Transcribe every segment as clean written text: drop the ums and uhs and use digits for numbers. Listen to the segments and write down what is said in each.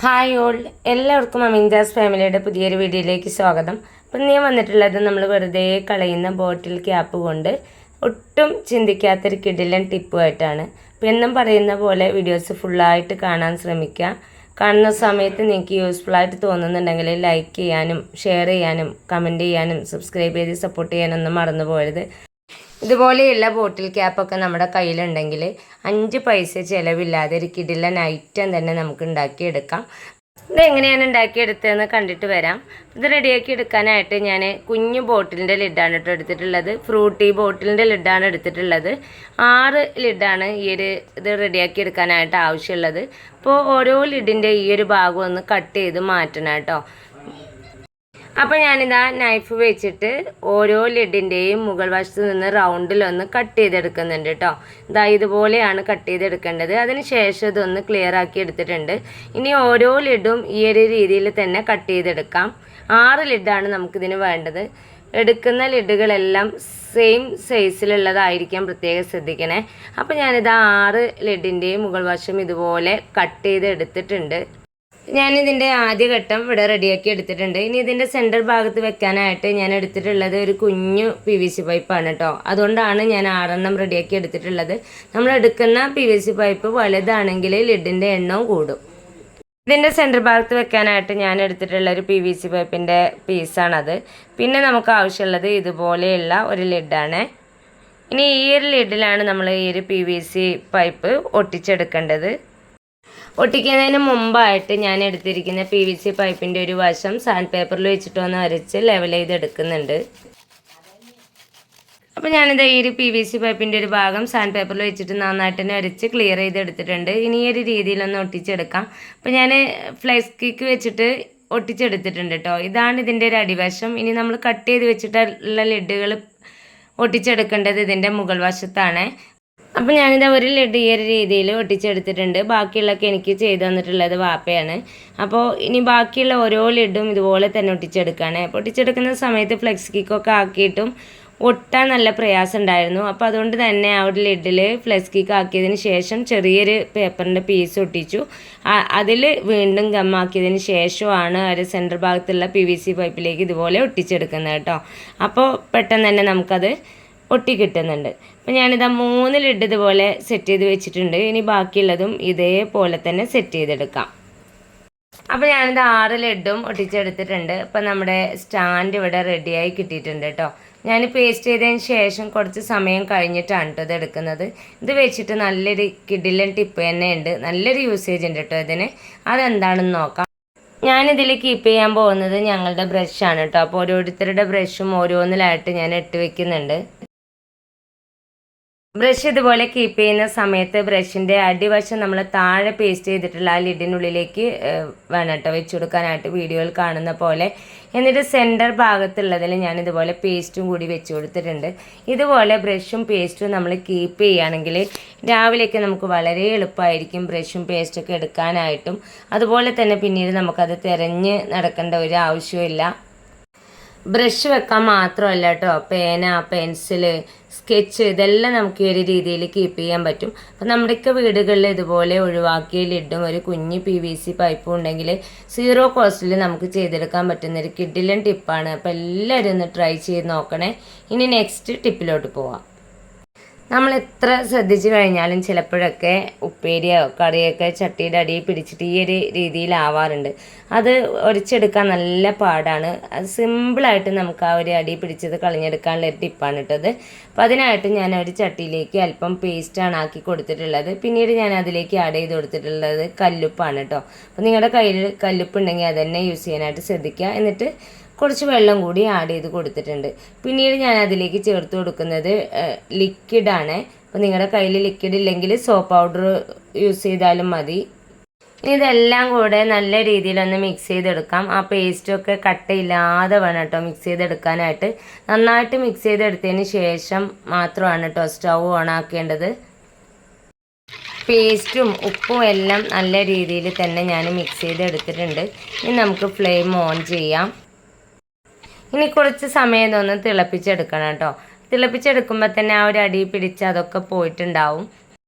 Hi all, എല്ലാവർക്കും അമീൻജാസ് ഫാമിലിയുടെ പുതിയൊരു വീഡിയോയിലേക്ക് സ്വാഗതം. അപ്പം ഞാൻ വന്നിട്ടുള്ളത് നമ്മൾ വെറുതെ കളയുന്ന ബോട്ടിൽ ക്യാപ്പ് കൊണ്ട് ഒട്ടും ചിന്തിക്കാത്തൊരു കിടിലൻ ടിപ്പുമായിട്ടാണ്. അപ്പം എന്നും പറയുന്ന പോലെ വീഡിയോസ് ഫുള്ളായിട്ട് കാണാൻ ശ്രമിക്കുക. കാണുന്ന സമയത്ത് നിങ്ങൾക്ക് യൂസ്ഫുള്ളായിട്ട് തോന്നുന്നുണ്ടെങ്കിൽ ലൈക്ക് ചെയ്യാനും ഷെയർ ചെയ്യാനും കമൻറ്റ് ചെയ്യാനും സബ്സ്ക്രൈബ് ചെയ്ത് സപ്പോർട്ട് ചെയ്യാനൊന്നും മറന്നു പോകരുത്. ഇതുപോലെയുള്ള ബോട്ടിൽ ക്യാപ്പൊക്കെ നമ്മുടെ കയ്യിലുണ്ടെങ്കിൽ 5 പൈസ ചിലവില്ലാതെ ഒരു കിടിലൻ ഐറ്റം തന്നെ നമുക്ക് ഉണ്ടാക്കിയെടുക്കാം. ഇതെങ്ങനെയാണ് ഉണ്ടാക്കിയെടുത്തതെന്ന് കണ്ടിട്ട് വരാം. ഇത് റെഡിയാക്കി എടുക്കാനായിട്ട് ഞാൻ കുഞ്ഞു ബോട്ടിലിൻ്റെ ലിഡാണ് കേട്ടോ എടുത്തിട്ടുള്ളത്. ഫ്രൂട്ടി ബോട്ടിലിൻ്റെ ലിഡാണ് എടുത്തിട്ടുള്ളത്. 6 ലിഡാണ് ഇത് റെഡിയാക്കി എടുക്കാനായിട്ട് ആവശ്യമുള്ളത്. അപ്പോൾ ഓരോ ലിഡിൻ്റെ ഈ ഒരു ഭാഗം ഒന്ന് കട്ട് ചെയ്ത് മാറ്റണം കേട്ടോ. അപ്പോൾ ഞാനിതാ നൈഫ് വെച്ചിട്ട് ഓരോ ലിഡിൻ്റെയും മുകൾ വശത്ത് നിന്ന് റൗണ്ടിലൊന്ന് കട്ട് ചെയ്തെടുക്കുന്നുണ്ട് കേട്ടോ. ഇതാ ഇതുപോലെയാണ് കട്ട് ചെയ്തെടുക്കേണ്ടത്. അതിന് ശേഷം ഇതൊന്ന് ക്ലിയർ ആക്കി എടുത്തിട്ടുണ്ട്. ഇനി ഓരോ ലിഡും ഈ ഒരു രീതിയിൽ തന്നെ കട്ട് ചെയ്തെടുക്കാം. 6 ലിഡാണ് നമുക്കിതിന് വേണ്ടത്. എടുക്കുന്ന ലിഡുകളെല്ലാം സെയിം സൈസിലുള്ളതായിരിക്കാം, പ്രത്യേകം ശ്രദ്ധിക്കണേ. അപ്പോൾ ഞാനിതാ 6 ലിഡിൻ്റെയും മുകൾ വശം ഇതുപോലെ കട്ട് ചെയ്ത് എടുത്തിട്ടുണ്ട്. ഞാനിതിൻ്റെ ആദ്യഘട്ടം ഇവിടെ റെഡിയാക്കി എടുത്തിട്ടുണ്ട്. ഇനി ഇതിൻ്റെ സെൻറ്റർ ഭാഗത്ത് വെക്കാനായിട്ട് ഞാൻ എടുത്തിട്ടുള്ളത് ഒരു കുഞ്ഞു PVC പൈപ്പാണ് കേട്ടോ. അതുകൊണ്ടാണ് ഞാൻ 6 റെഡിയാക്കി എടുത്തിട്ടുള്ളത്. നമ്മൾ എടുക്കുന്ന PVC പൈപ്പ് വലുതാണെങ്കിൽ ലിഡിൻ്റെ എണ്ണവും കൂടും. ഇതിൻ്റെ സെൻറ്റർ ഭാഗത്ത് വെക്കാനായിട്ട് ഞാൻ എടുത്തിട്ടുള്ള ഒരു PVC പൈപ്പിൻ്റെ പീസാണത്. പിന്നെ നമുക്ക് ആവശ്യമുള്ളത് ഇതുപോലെയുള്ള ഒരു ലിഡാണ്. ഇനി ഈ ഒരു ലിഡിലാണ് നമ്മൾ ഈ ഒരു PVC പൈപ്പ് ഒട്ടിച്ചെടുക്കേണ്ടത്. ഒട്ടിക്കുന്നതിന് മുമ്പായിട്ട് ഞാൻ എടുത്തിരിക്കുന്ന PVC പൈപ്പിൻ്റെ ഒരു വശം സാൻഡ് പേപ്പറിൽ വെച്ചിട്ടൊന്ന് വരച്ച് ലെവൽ ചെയ്തെടുക്കുന്നുണ്ട്. അപ്പോൾ ഞാനിത് ഈ ഒരു PVC പൈപ്പിൻ്റെ ഒരു ഭാഗം സാൻഡ് പേപ്പറിൽ വെച്ചിട്ട് നന്നായിട്ട് തന്നെ വരച്ച് ക്ലിയർ ചെയ്തെടുത്തിട്ടുണ്ട്. ഇനി ഈ ഒരു രീതിയിലൊന്ന് ഒട്ടിച്ചെടുക്കാം. അപ്പോൾ ഞാൻ ഫ്ലെക്സ് കിക്ക് വെച്ചിട്ട് ഒട്ടിച്ചെടുത്തിട്ടുണ്ട് കേട്ടോ. ഇതാണ് ഇതിൻ്റെ ഒരു അടിവശം. ഇനി നമ്മൾ കട്ട് ചെയ്ത് വെച്ചിട്ടുള്ള ലിഡുകൾ ഒട്ടിച്ചെടുക്കേണ്ടത് ഇതിൻ്റെ മുകൾ വശത്താണ്. അപ്പോൾ ഞാനിതാ ഒരു ലിഡ് ഈ ഒരു രീതിയിൽ ഒട്ടിച്ചെടുത്തിട്ടുണ്ട്. ബാക്കിയുള്ളതൊക്കെ എനിക്ക് ചെയ്തു തന്നിട്ടുള്ളത് വാപ്പയാണ്. അപ്പോൾ ഇനി ബാക്കിയുള്ള ഓരോ ലിഡും ഇതുപോലെ തന്നെ ഒട്ടിച്ചെടുക്കുകയാണ്. അപ്പോൾ ഒട്ടിച്ചെടുക്കുന്ന സമയത്ത് ഫ്ലെക്സ് കിക്കൊക്കെ ആക്കിയിട്ടും ഒട്ടാൻ നല്ല പ്രയാസം ഉണ്ടായിരുന്നു. അപ്പോൾ അതുകൊണ്ട് തന്നെ ആ ഒരു ലിഡിൽ ഫ്ലെക്സ് കിക്ക് ആക്കിയതിന് ശേഷം ചെറിയൊരു പേപ്പറിൻ്റെ പീസ് ഒട്ടിച്ചു. അതിൽ വീണ്ടും ഗമ്മാക്കിയതിന് ശേഷമാണ് ഒരു സെൻറ്റർ ഭാഗത്തുള്ള PVC പൈപ്പിലേക്ക് ഇതുപോലെ ഒട്ടിച്ചെടുക്കുന്നത് കേട്ടോ. അപ്പോൾ പെട്ടെന്ന് തന്നെ നമുക്കത് ഒട്ടി കിട്ടുന്നുണ്ട്. അപ്പോൾ ഞാനിതാ 3 ലിഡ് ഇതുപോലെ സെറ്റ് ചെയ്ത് വെച്ചിട്ടുണ്ട്. ഇനി ബാക്കിയുള്ളതും ഇതേപോലെ തന്നെ സെറ്റ് ചെയ്തെടുക്കാം. അപ്പോൾ ഞാനിത് 6 ലിഡും ഒട്ടിച്ചെടുത്തിട്ടുണ്ട്. അപ്പോൾ നമ്മുടെ സ്റ്റാൻഡ് ഇവിടെ റെഡിയായി കിട്ടിയിട്ടുണ്ട് കേട്ടോ. ഞാൻ പേസ്റ്റ് ചെയ്തതിന് ശേഷം കുറച്ച് സമയം കഴിഞ്ഞിട്ടാണ് കേട്ടോ ഇത് എടുക്കുന്നത്. ഇത് വെച്ചിട്ട് നല്ലൊരു കിടിലൻ ടിപ്പ് തന്നെ ഉണ്ട്, നല്ലൊരു യൂസേജ് ഉണ്ട് കേട്ടോ ഇതിന്. അതെന്താണെന്ന് നോക്കാം. ഞാനിതിൽ കീപ്പ് ചെയ്യാൻ പോകുന്നത് ഞങ്ങളുടെ ബ്രഷാണ് കേട്ടോ. അപ്പോൾ ഓരോരുത്തരുടെ ബ്രഷും ഓരോന്നിലായിട്ട് ഞാൻ ഇട്ട് വെക്കുന്നുണ്ട്. ബ്രഷ് ഇതുപോലെ കീപ്പ് ചെയ്യുന്ന സമയത്ത് ബ്രഷിൻ്റെ അടിവശം നമ്മൾ താഴെ പേസ്റ്റ് ചെയ്തിട്ടുള്ള ആ ലിഡിനുള്ളിലേക്ക് വേണം കേട്ടോ വെച്ച് കൊടുക്കാനായിട്ട്, വീഡിയോയിൽ കാണുന്ന പോലെ. എന്നിട്ട് സെൻറ്റർ ഭാഗത്തുള്ളതിൽ ഞാനിതുപോലെ പേസ്റ്റും കൂടി വെച്ച് കൊടുത്തിട്ടുണ്ട്. ഇതുപോലെ ബ്രഷും പേസ്റ്റും നമ്മൾ കീപ്പ് ചെയ്യുകയാണെങ്കിൽ രാവിലെയൊക്കെ നമുക്ക് വളരെ എളുപ്പമായിരിക്കും ബ്രഷും പേസ്റ്റൊക്കെ എടുക്കാനായിട്ടും. അതുപോലെ തന്നെ പിന്നീട് നമുക്കത് തിരഞ്ഞ് നടക്കേണ്ട ഒരു ആവശ്യമില്ല. ബ്രഷ് വെക്കാൻ മാത്രമല്ല കേട്ടോ, പേന, പെൻസില്, സ്കെച്ച് ഇതെല്ലാം നമുക്ക് ഈ ഒരു രീതിയിൽ കീപ്പ് ചെയ്യാൻ പറ്റും. അപ്പം നമ്മുടെയൊക്കെ വീടുകളിൽ ഇതുപോലെ ഒഴിവാക്കിയ ലിഡും ഒരു കുഞ്ഞ് PVC പൈപ്പും ഉണ്ടെങ്കിൽ 0 കോസ്റ്റിൽ നമുക്ക് ചെയ്തെടുക്കാൻ പറ്റുന്നൊരു കിഡിലൻ ടിപ്പാണ്. അപ്പോൾ എല്ലാവരും ഒന്ന് ട്രൈ ചെയ്ത് നോക്കണേ. ഇനി നെക്സ്റ്റ് ടിപ്പിലോട്ട് പോവാം. നമ്മൾ എത്ര ശ്രദ്ധിച്ചു കഴിഞ്ഞാലും ചിലപ്പോഴൊക്കെ ഉപ്പേരിയോ കറിയൊക്കെ ചട്ടിയുടെ അടിയിൽ പിടിച്ചിട്ട് ഈ ഒരു രീതിയിലാവാറുണ്ട്. അത് ഒരിച്ചെടുക്കാൻ നല്ല പാടാണ്. അത് സിമ്പിളായിട്ട് നമുക്ക് ആ ഒരു അടി പിടിച്ചത് കളഞ്ഞെടുക്കാനുള്ള ഒരു ടിപ്പാണ് കേട്ടത്. അപ്പോൾ അതിനായിട്ട് ഞാൻ ഒരു ചട്ടിയിലേക്ക് അല്പം പേസ്റ്റാണ് ആക്കി കൊടുത്തിട്ടുള്ളത്. പിന്നീട് ഞാൻ അതിലേക്ക് ആഡ് ചെയ്ത് കൊടുത്തിട്ടുള്ളത് കല്ലുപ്പാണ് കേട്ടോ. അപ്പോൾ നിങ്ങളുടെ കയ്യിൽ കല്ലുപ്പ് ഉണ്ടെങ്കിൽ അത് തന്നെ യൂസ് ചെയ്യാനായിട്ട് ശ്രദ്ധിക്കുക. എന്നിട്ട് കുറച്ച് വെള്ളം കൂടി ആഡ് ചെയ്ത് കൊടുത്തിട്ടുണ്ട്. പിന്നീട് ഞാൻ അതിലേക്ക് ചേർത്ത് കൊടുക്കുന്നത് ലിക്വിഡാണ്. അപ്പോൾ നിങ്ങളുടെ കയ്യിൽ ലിക്വിഡ് ഇല്ലെങ്കിൽ സോപ്പ് പൗഡർ യൂസ് ചെയ്താലും മതി. ഇതെല്ലാം കൂടെ നല്ല രീതിയിലൊന്ന് മിക്സ് ചെയ്തെടുക്കാം. ആ പേസ്റ്റൊക്കെ കട്ടയില്ലാതെ വേണം കേട്ടോ മിക്സ് ചെയ്തെടുക്കാനായിട്ട്. നന്നായിട്ട് മിക്സ് ചെയ്തെടുത്തതിന് ശേഷം മാത്രമാണ് കേട്ടോ സ്റ്റൗ ഓൺ ആക്കേണ്ടത്. പേസ്റ്റും ഉപ്പും എല്ലാം നല്ല രീതിയിൽ തന്നെ ഞാൻ മിക്സ് ചെയ്തെടുത്തിട്ടുണ്ട്. ഇനി നമുക്ക് ഫ്ലെയിം ഓൺ ചെയ്യാം. ഇനി കുറച്ച് സമയം ഒന്ന് തിളപ്പിച്ചെടുക്കണം കേട്ടോ. തിളപ്പിച്ചെടുക്കുമ്പോൾ തന്നെ ആ ഒരു അടി പിടിച്ച് അതൊക്കെ പോയിട്ടുണ്ടാവും.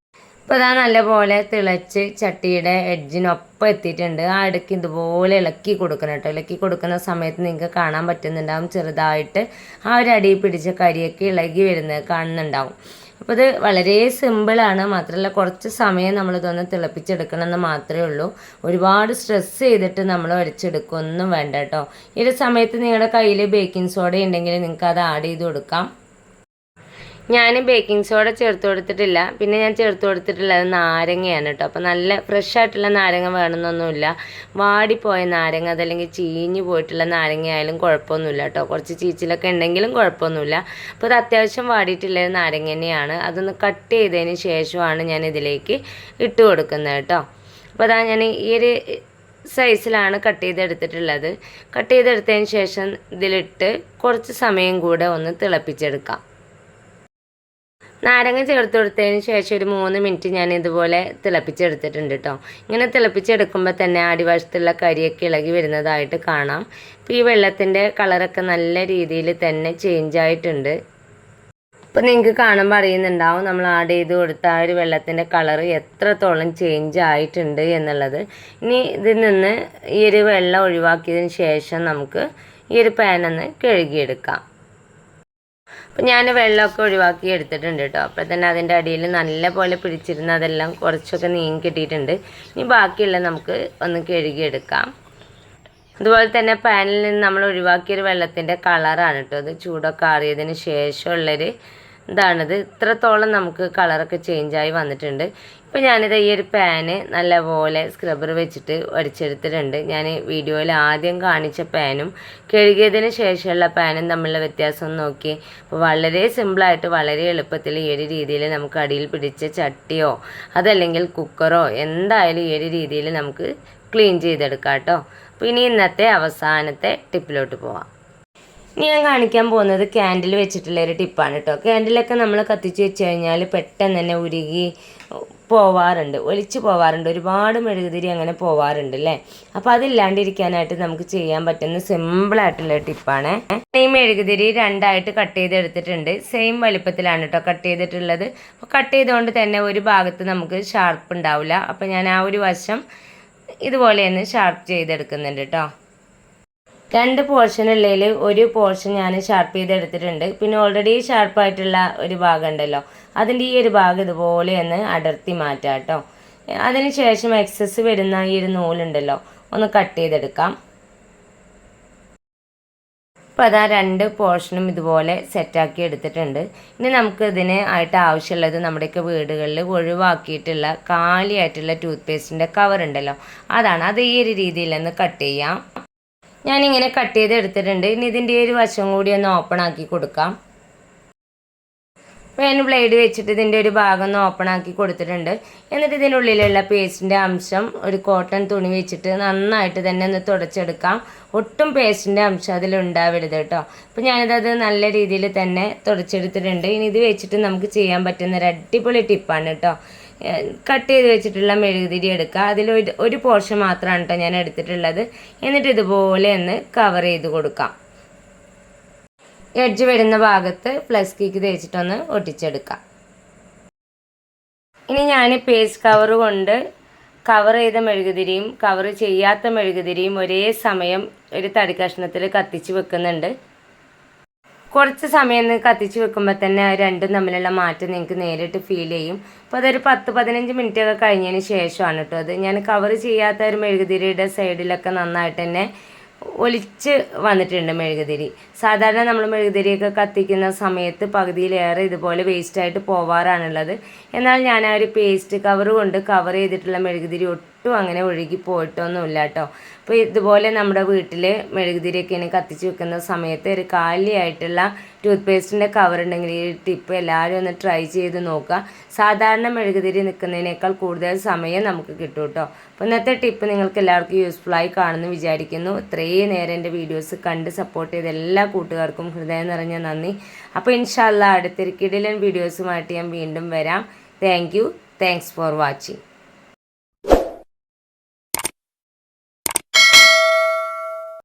അപ്പോൾ അതാ നല്ലപോലെ തിളച്ച് ചട്ടിയുടെ എഡ്ജിനൊപ്പം എത്തിയിട്ടുണ്ട്. ആ ഇടയ്ക്ക് ഇതുപോലെ ഇളക്കി കൊടുക്കണം കേട്ടോ. ഇളക്കി കൊടുക്കുന്ന സമയത്ത് നിങ്ങൾക്ക് കാണാൻ പറ്റുന്നുണ്ടാവും ചെറുതായിട്ട് ആ ഒരു അടി പിടിച്ച കരിയൊക്കെ ഇളകി വരുന്നത് കാണുന്നുണ്ടാവും. അപ്പോൾ ഇത് വളരെ സിമ്പിളാണ്. മാത്രമല്ല കുറച്ച് സമയം നമ്മളിതൊന്ന് തിളപ്പിച്ചെടുക്കണം എന്ന് മാത്രമേ ഉള്ളൂ. ഒരുപാട് സ്ട്രെസ് ചെയ്തിട്ട് നമ്മൾ ഒഴിച്ചെടുക്കുകയൊന്നും വേണ്ട കേട്ടോ. ഈ ഒരു സമയത്ത് നിങ്ങളുടെ കയ്യിൽ ബേക്കിംഗ് സോഡ ഉണ്ടെങ്കിൽ നിങ്ങൾക്ക് അത് ആഡ് ചെയ്ത് കൊടുക്കാം. ഞാൻ ബേക്കിംഗ് സോഡ ചേർത്ത് കൊടുത്തിട്ടില്ല. പിന്നെ ഞാൻ ചേർത്ത് കൊടുത്തിട്ടുള്ളത് നാരങ്ങയാണ് കേട്ടോ. അപ്പോൾ നല്ല ഫ്രഷ് ആയിട്ടുള്ള നാരങ്ങ വേണമെന്നൊന്നുമില്ല. വാടിപ്പോയ നാരങ്ങ അതല്ലെങ്കിൽ ചീഞ്ഞു പോയിട്ടുള്ള നാരങ്ങ ആയാലും കുഴപ്പമൊന്നുമില്ല കേട്ടോ. കുറച്ച് ചീച്ചിലൊക്കെ ഉണ്ടെങ്കിലും കുഴപ്പമൊന്നുമില്ല. അപ്പോൾ ഇത് അത്യാവശ്യം വാടിയിട്ടുള്ള നാരങ്ങ തന്നെയാണ്. അതൊന്ന് കട്ട് ചെയ്തതിന് ശേഷമാണ് ഞാൻ ഇതിലേക്ക് ഇട്ട് കൊടുക്കുന്നത് കേട്ടോ. അപ്പോൾ അതാ ഞാൻ ഈ ഒരു സൈസിലാണ് കട്ട് ചെയ്തെടുത്തിട്ടുള്ളത്. കട്ട് ചെയ്തെടുത്തതിന് ശേഷം ഇതിലിട്ട് കുറച്ച് സമയം കൂടെ ഒന്ന് തിളപ്പിച്ചെടുക്കാം. നാരങ്ങ ചേർത്ത് കൊടുത്തതിന് ശേഷം ഒരു 3 മിനിറ്റ് ഞാൻ ഇതുപോലെ തിളപ്പിച്ചെടുത്തിട്ടുണ്ട് കേട്ടോ. ഇങ്ങനെ തിളപ്പിച്ചെടുക്കുമ്പോൾ തന്നെ അടിവശത്തുള്ള കരിയൊക്കെ ഇളകി വരുന്നതായിട്ട് കാണാം. അപ്പോൾ ഈ വെള്ളത്തിൻ്റെ കളറൊക്കെ നല്ല രീതിയിൽ തന്നെ ചേഞ്ച് ആയിട്ടുണ്ട്. അപ്പോൾ നിങ്ങൾക്ക് കാണുമ്പോൾ അറിയുന്നുണ്ടാവും നമ്മൾ ആഡ് ചെയ്ത് കൊടുത്ത ആ ഒരു വെള്ളത്തിൻ്റെ കളറ് എത്രത്തോളം ചേഞ്ച് ആയിട്ടുണ്ട് എന്നുള്ളത്. ഇനി ഇതിൽ നിന്ന് ഈ ഒരു വെള്ളം ഒഴിവാക്കിയതിന് ശേഷം നമുക്ക് ഈ ഒരു പാനൊന്ന് കഴുകിയെടുക്കാം. അപ്പോൾ ഞാൻ വെള്ളമൊക്കെ ഒഴിവാക്കി എടുത്തിട്ടുണ്ട് കേട്ടോ. അപ്പോൾ തന്നെ അതിൻ്റെ അടിയിൽ നല്ല പോലെ പിടിച്ചിരുന്ന അതെല്ലാം കുറച്ചൊക്കെ നീങ്ങി കിട്ടിയിട്ടുണ്ട്. ഇനി ബാക്കിയുള്ള നമുക്ക് ഒന്ന് കഴുകിയെടുക്കാം. അതുപോലെ തന്നെ പാനിൽ നിന്ന് നമ്മൾ ഒഴിവാക്കിയൊരു വെള്ളത്തിൻ്റെ കളറാണ് കേട്ടോ. അത് ചൂടൊക്കെ ആറിയതിന് ശേഷമുള്ളൊരു ഇതാണിത്. ഇത്രത്തോളം നമുക്ക് കളറൊക്കെ ചേഞ്ചായി വന്നിട്ടുണ്ട്. ഇപ്പോൾ ഞാനിത് ഈ ഒരു പാന് നല്ലപോലെ സ്ക്രബ്ബർ വെച്ചിട്ട് വടിച്ചെടുത്തിട്ടുണ്ട്. ഞാൻ വീഡിയോയിൽ ആദ്യം കാണിച്ച പാനും കഴുകിയതിന് ശേഷമുള്ള പാനും തമ്മിലുള്ള വ്യത്യാസം നോക്കി. അപ്പോൾ വളരെ സിമ്പിളായിട്ട് വളരെ എളുപ്പത്തിൽ ഈ ഒരു രീതിയിൽ നമുക്ക് അടിയിൽ പിടിച്ച ചട്ടിയോ അതല്ലെങ്കിൽ കുക്കറോ എന്തായാലും ഈ ഒരു രീതിയിൽ നമുക്ക് ക്ലീൻ ചെയ്തെടുക്കാം കേട്ടോ. അപ്പോൾ ഇനി ഇന്നത്തെ അവസാനത്തെ ടിപ്പിലോട്ട് പോവാം. ഇനി ഞാൻ കാണിക്കാൻ പോകുന്നത് ക്യാൻഡിൽ വെച്ചിട്ടുള്ളൊരു ടിപ്പാണ് കേട്ടോ. ക്യാൻഡിലൊക്കെ നമ്മൾ കത്തിച്ച് വെച്ച് കഴിഞ്ഞാൽ പെട്ടെന്ന് തന്നെ ഉരുകി പോവാറുണ്ട്, ഒലിച്ച് പോവാറുണ്ട്. ഒരുപാട് മെഴുകുതിരി അങ്ങനെ പോവാറുണ്ട് അല്ലേ. അപ്പോൾ അതില്ലാണ്ടിരിക്കാനായിട്ട് നമുക്ക് ചെയ്യാൻ പറ്റുന്ന സിമ്പിളായിട്ടുള്ള ടിപ്പാണ്. ഈ മെഴുകുതിരി 2ആയിട്ട് കട്ട് ചെയ്തെടുത്തിട്ടുണ്ട്. സെയിം വലുപ്പത്തിലാണ് കേട്ടോ കട്ട് ചെയ്തിട്ടുള്ളത്. അപ്പോൾ കട്ട് ചെയ്തുകൊണ്ട് തന്നെ ഒരു ഭാഗത്ത് നമുക്ക് ഷാർപ്പ് ഉണ്ടാവില്ല. അപ്പോൾ ഞാൻ ആ ഒരു വശം ഇതുപോലെ ഒന്ന് ഷാർപ്പ് ചെയ്തെടുക്കുന്നുണ്ട് കേട്ടോ. 2 പോർഷൻ ഉള്ളതിൽ ഒരു പോർഷൻ ഞാൻ ഷാർപ്പ് ചെയ്തെടുത്തിട്ടുണ്ട്. പിന്നെ ഓൾറെഡി ഷാർപ്പായിട്ടുള്ള ഒരു ഭാഗം ഉണ്ടല്ലോ, അതിൻ്റെ ഈ ഒരു ഭാഗം ഇതുപോലെ ഒന്ന് അടർത്തി മാറ്റാം കേട്ടോ. അതിന് ശേഷം എക്സസ് വരുന്ന ഈ ഒരു നൂലുണ്ടല്ലോ ഒന്ന് കട്ട് ചെയ്തെടുക്കാം. അപ്പോൾ അതാ 2 പോർഷനും ഇതുപോലെ സെറ്റാക്കി എടുത്തിട്ടുണ്ട്. ഇനി നമുക്ക് ഇതിന് ആയിട്ട് ആവശ്യമുള്ളത് നമ്മുടെയൊക്കെ വീടുകളിൽ ഒഴിവാക്കിയിട്ടുള്ള കാലിയായിട്ടുള്ള ടൂത്ത് പേസ്റ്റിൻ്റെ കവർ ഉണ്ടല്ലോ, അതാണ്. അത് ഈ ഒരു രീതിയിൽ ഒന്ന് കട്ട് ചെയ്യാം. ഞാനിങ്ങനെ കട്ട് ചെയ്ത് എടുത്തിട്ടുണ്ട്. ഇനി ഇതിൻ്റെ ഒരു വശം കൂടി ഒന്ന് ഓപ്പൺ ആക്കി കൊടുക്കാം. അപ്പോൾ ഞാൻ ബ്ലേഡ് വെച്ചിട്ട് ഇതിൻ്റെ ഒരു ഭാഗം ഒന്ന് ഓപ്പൺ ആക്കി കൊടുത്തിട്ടുണ്ട്. എന്നിട്ട് ഇതിനുള്ളിലുള്ള പേസ്റ്റിൻ്റെ അംശം ഒരു കോട്ടൺ തുണി വെച്ചിട്ട് നന്നായിട്ട് തന്നെ ഒന്ന് തുടച്ചെടുക്കാം. ഒട്ടും പേസ്റ്റിൻ്റെ അംശം അതിലുണ്ടാവരുത് കേട്ടോ. അപ്പോൾ ഞാനിതത് നല്ല രീതിയിൽ തന്നെ തുടച്ചെടുത്തിട്ടുണ്ട്. ഇനി ഇത് വെച്ചിട്ട് നമുക്ക് ചെയ്യാൻ പറ്റുന്ന ഒരു അടിപൊളി ടിപ്പാണ് കേട്ടോ. കട്ട് ചെയ്ത് വെച്ചിട്ടുള്ള മെഴുകുതിരി എടുക്കുക. അതിൽ ഒരു പോർഷൻ മാത്രമാണ് കേട്ടോ ഞാൻ എടുത്തിട്ടുള്ളത്. എന്നിട്ട് ഇതുപോലെ ഒന്ന് കവർ ചെയ്ത് കൊടുക്കാം. എഡ്ജ് വരുന്ന ഭാഗത്ത് പ്ലസ് കീക്ക് തേച്ചിട്ടൊന്ന് ഒട്ടിച്ചെടുക്കാം. ഇനി ഞാൻ പേസ്റ്റ് കവർ കൊണ്ട് കവർ ചെയ്ത മെഴുകുതിരിയും കവർ ചെയ്യാത്ത മെഴുകുതിരിയും ഒരേ സമയം ഒരു തടി കഷ്ണത്തിൽ കത്തിച്ച് വെക്കുന്നുണ്ട്. കുറച്ച് സമയം കത്തിച്ച് വെക്കുമ്പോൾ തന്നെ രണ്ടും തമ്മിലുള്ള മാറ്റം നിങ്ങൾക്ക് നേരിട്ട് ഫീൽ ചെയ്യും. അപ്പോൾ അതൊരു 10-15 മിനിറ്റ് ഒക്കെ കഴിഞ്ഞതിന് ശേഷമാണ് കേട്ടോ. അത് ഞാൻ കവർ ചെയ്യാത്ത ഒരു മെഴുകുതിരിയുടെ സൈഡിലൊക്കെ നന്നായിട്ട് തന്നെ ഒലിച്ച് വന്നിട്ടുണ്ട് മെഴുകുതിരി. സാധാരണ നമ്മൾ മെഴുകുതിരിയൊക്കെ കത്തിക്കുന്ന സമയത്ത് പകുതിയിലേറെ ഇതുപോലെ വേസ്റ്റായിട്ട് പോവാറാണുള്ളത്. എന്നാൽ ഞാൻ ആ ഒരു പേസ്റ്റ് കവർ കൊണ്ട് കവർ ചെയ്തിട്ടുള്ള മെഴുകുതിരി ഒട്ടും അങ്ങനെ ഒഴുകി പോയിട്ടൊന്നുമില്ല കേട്ടോ. അപ്പോൾ ഇതുപോലെ നമ്മുടെ വീട്ടിൽ മെഴുകുതിരിയൊക്കെ ഇനി കത്തിച്ച് വെക്കുന്ന സമയത്ത് ഒരു കാലിയായിട്ടുള്ള ടൂത്ത് പേസ്റ്റിൻ്റെ കവർ ഉണ്ടെങ്കിൽ ഈ ടിപ്പ് എല്ലാവരും ഒന്ന് ട്രൈ ചെയ്ത് നോക്കുക. സാധാരണ മെഴുകുതിരി നിൽക്കുന്നതിനേക്കാൾ കൂടുതൽ സമയം നമുക്ക് കിട്ടും കേട്ടോ. അപ്പോൾ ഇന്നത്തെ ടിപ്പ് നിങ്ങൾക്ക് എല്ലാവർക്കും യൂസ്ഫുള്ളായി കാണുമെന്ന് വിചാരിക്കുന്നു. ഇത്രയും നേരം എൻ്റെ വീഡിയോസ് കണ്ട് സപ്പോർട്ട് ചെയ്ത എല്ലാ കൂട്ടുകാർക്കും ഹൃദയം നിറഞ്ഞ നന്ദി. അപ്പോൾ ഇൻഷാ അല്ലാഹ് അടുത്തൊരു കിടിലൻ വീഡിയോസുമായിട്ട് ഞാൻ വീണ്ടും വരാം. Thanks for watching.